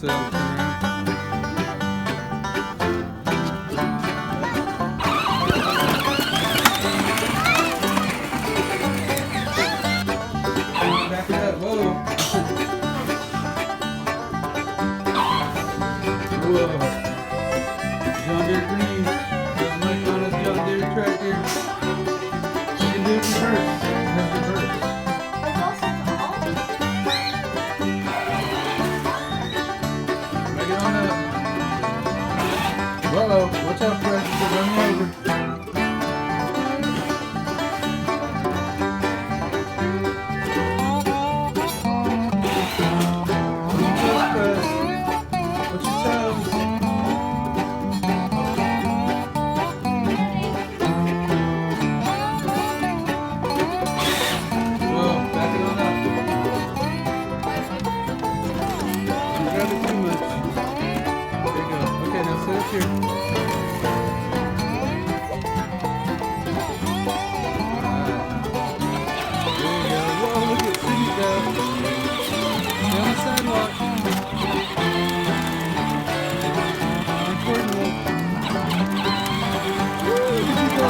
sit down, turn around. Back it up. Whoa. Whoa. John Deere green. Got Mike on his John Deere tractor. You can do it reverse. That's reverse. Make it on up. Uh-oh. Watch out, Fred. You're running over.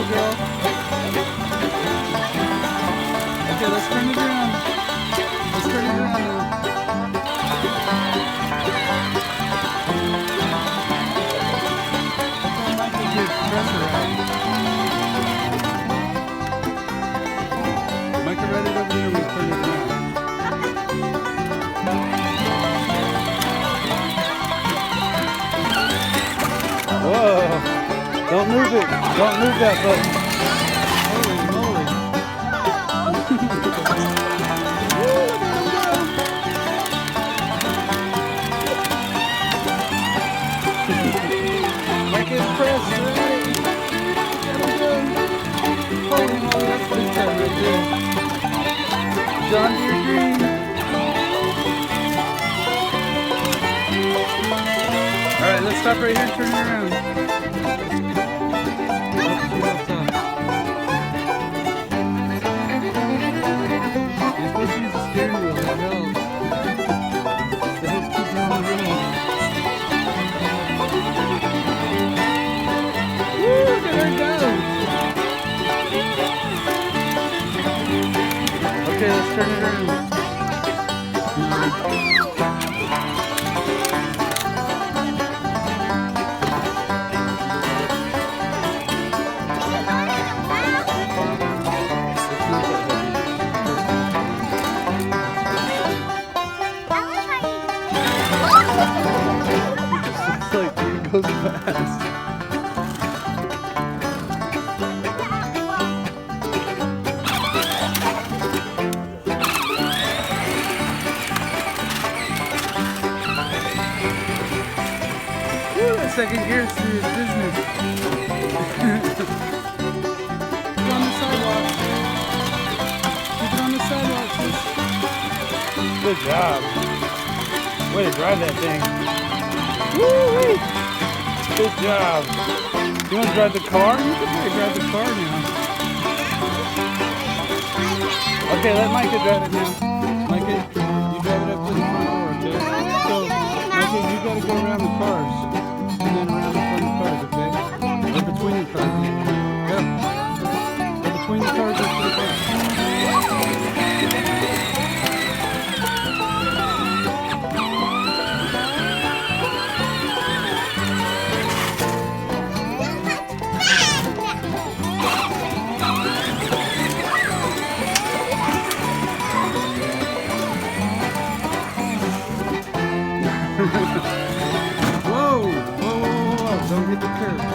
Girl. Okay, let's turn it around. Let's turn it around now. Get pressure out. Micah, right it over there. We turn it around. Whoa! Don't move it. Don't move that button. Holy moly. Make it press, right? There we go. Holy moly, that's big time right there. John Deere green. Alright, let's stop right here and turn it around. Okay, let's turn it around. It's like it goes fast. Second gear serious business. Keep it on the sidewalk. Keep it on the sidewalk, sis. Good job. Way to drive that thing. Woo-wee. Good job. You want to drive the car? You can drive the car now. Okay, let Micah drive it now. Micah, you drive it up to the front door, okay? So, Micah, you got to go around the cars. And then around the front of the cars, okay? Or between the cars. Go. Go between the cars up to the front. Whoa! Whoa, whoa, whoa, whoa! Don't hit the curb.